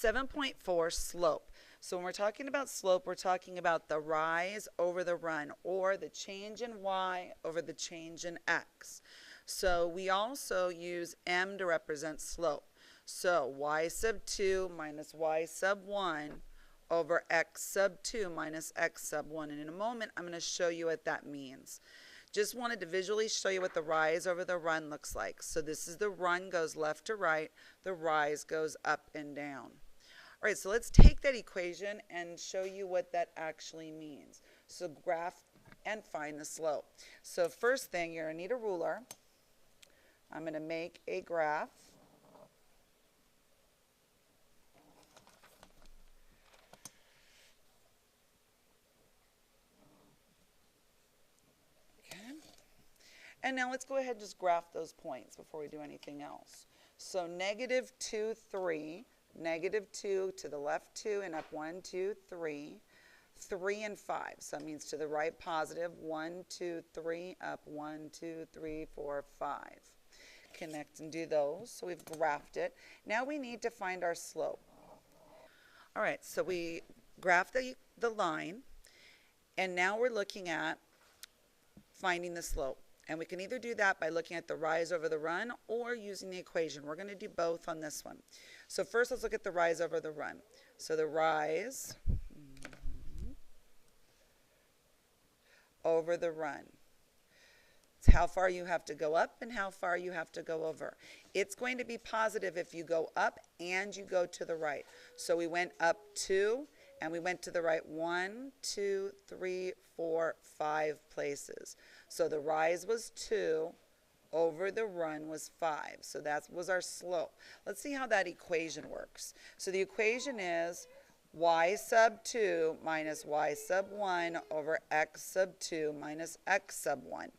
7.4, slope. So when we're talking about slope, we're talking about the rise over the run, or the change in y over the change in x. So we also use m to represent slope. So y sub 2 minus y sub 1 over x sub 2 minus x sub 1. And in a moment, I'm going to show you what that means. Just wanted to visually show you what the rise over the run looks like. So this is the run goes left to right. The rise goes up and down. All right, so let's take that equation and show you what that actually means. So graph and find the slope. So first thing, you're going to need a ruler. I'm going to make a graph. And now let's go ahead and just graph those points before we do anything else. So negative 2, 3, negative 2 to the left 2 and up 1, 2, 3, 3 and 5. So that means to the right positive 1, 2, 3, up 1, 2, 3, 4, 5. Connect and do those. So we've graphed it. Now we need to find our slope. All right, so we graphed the line, and now we're looking at finding the slope. And we can either do that by looking at the rise over the run or using the equation. We're going to do both on this one. So first, let's look at the rise over the run. So the rise over the run. It's how far you have to go up and how far you have to go over. It's going to be positive if you go up and you go to the right. So we went up 2 and we went to the right 1, 2, 3, 4, 5 places. So the rise was 2, over the run was 5. So that was our slope. Let's see how that equation works. So the equation is y sub 2 minus y sub 1 over x sub 2 minus x sub 1.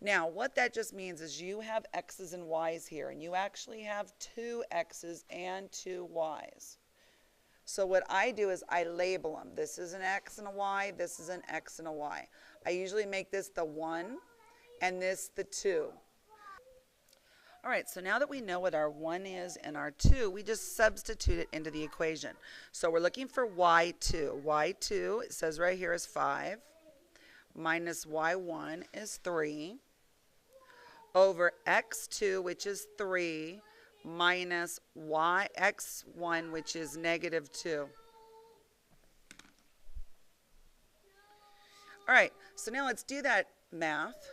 Now, what that just means is you have x's and y's here, and you actually have 2 x's and 2 y's. So what I do is I label them. This is an x and a y, this is an x and a y. I usually make this the 1 and this the 2. All right, so now that we know what our 1 is and our 2, we just substitute it into the equation. So we're looking for y2. y2, it says right here, is 5, minus y1 is 3, over x2, which is 3, minus x1, which is negative 2. All right, so now let's do that math.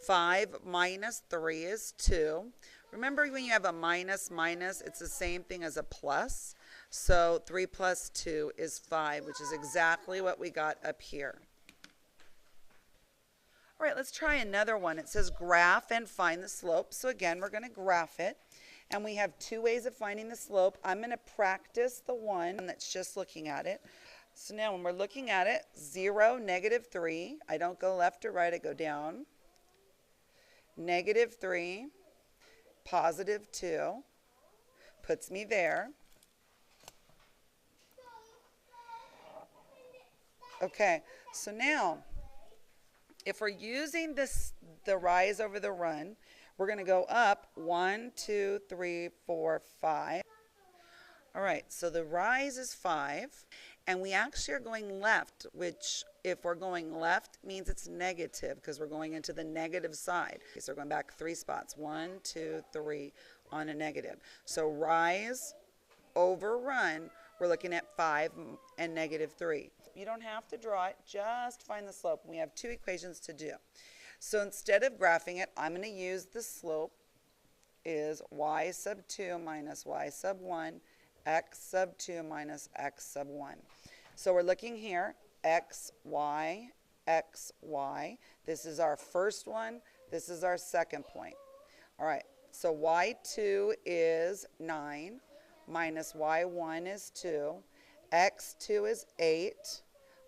5 minus 3 is 2. Remember, when you have a minus, it's the same thing as a plus. So 3 plus 2 is 5, which is exactly what we got up here. All right, let's try another one. It says graph and find the slope. So again, we're going to graph it. And we have 2 ways of finding the slope. I'm going to practice the one that's just looking at it. So now when we're looking at it, 0, negative 3. I don't go left or right, I go down. Negative 3, positive 2, puts me there. Okay, so now, if we're using the rise over the run, we're going to go up 1, 2, 3, 4, 5. All right, so the rise is 5, and we actually are going left, which if we're going left means it's negative because we're going into the negative side. Okay, so we're going back 3 spots, 1, 2, 3 on a negative. So rise over run, we're looking at 5 and negative 3. You don't have to draw it, just find the slope. We have 2 equations to do. So instead of graphing it, I'm going to use the slope is y sub 2 minus y sub 1, x sub 2 minus x sub 1. So we're looking here, x, y, x, y. This is our first one. This is our second point. All right, so y2 is 9 minus y1 is 2. x2 is 8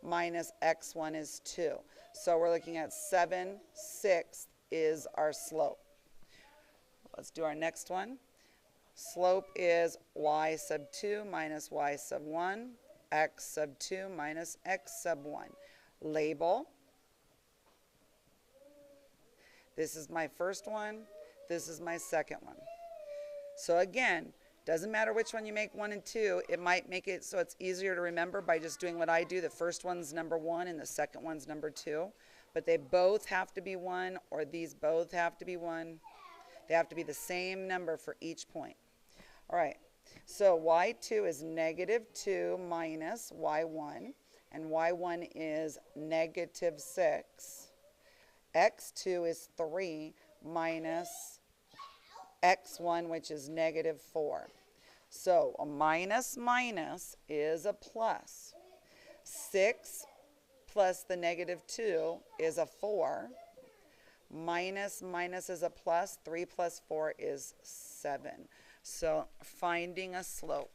minus x1 is 2. So we're looking at 7, 6 is our slope. Let's do our next one. Slope is y sub 2 minus y sub 1, x sub 2 minus x sub 1. Label. This is my first one. This is my second one. So again, Doesn't matter which one you make 1 and 2. It might make it so it's easier to remember by just doing what I do. The first one's number 1 and the second one's number 2. But they both have to be 1, or these both have to be 1. They have to be the same number for each point. All right, so y2 is negative 2 minus y1, and y1 is negative 6. x2 is 3 minus x1, which is negative 4. So a minus minus is a plus. 6 plus the negative 2 is a 4. Minus minus is a plus. 3 plus 4 is 7. So finding a slope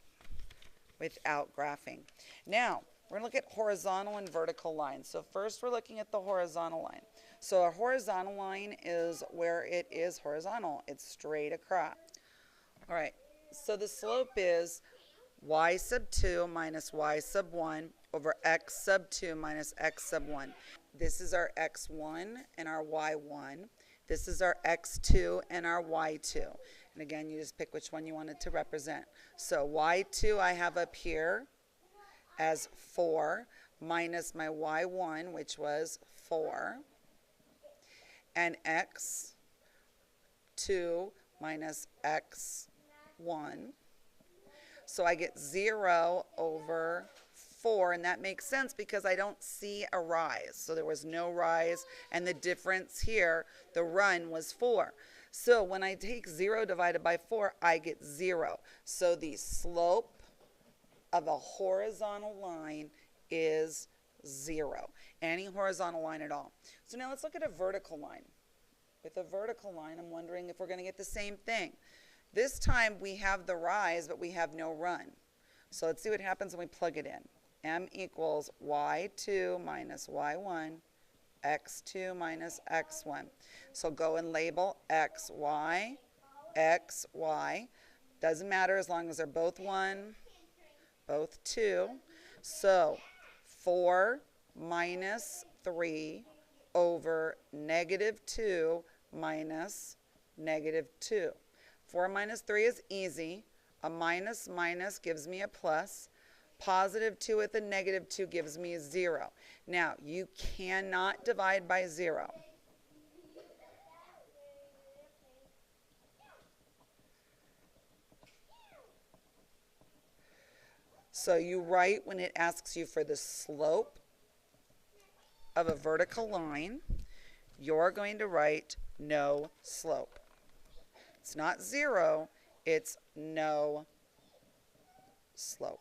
without graphing. Now, we're going to look at horizontal and vertical lines. So first we're looking at the horizontal line. So a horizontal line is where it is horizontal. It's straight across. All right, so the slope is y sub 2 minus y sub 1 over x sub 2 minus x sub 1. This is our x1 and our y1. This is our x2 and our y2. And again, you just pick which one you want it to represent. So y2 I have up here as 4 minus my y1, which was 4. And x2 minus x1. So I get 0 over 4, and that makes sense because I don't see a rise. So there was no rise, and the difference here, the run, was 4. So when I take 0 divided by 4, I get 0. So the slope of a horizontal line is 0. Any horizontal line at all. So now let's look at a vertical line. With a vertical line, I'm wondering if we're going to get the same thing. This time we have the rise, but we have no run. So let's see what happens when we plug it in. M equals y2 minus y1, x2 minus x1. So go and label xy, xy. Doesn't matter as long as they're both 1, both 2. So 4 minus 3 over negative 2 minus negative 2. 4 minus 3 is easy. A minus minus gives me a plus. Positive 2 with a negative 2 gives me a 0. Now, you cannot divide by 0. So you write when it asks you for the slope of a vertical line, you're going to write no slope. It's not 0, it's no slope.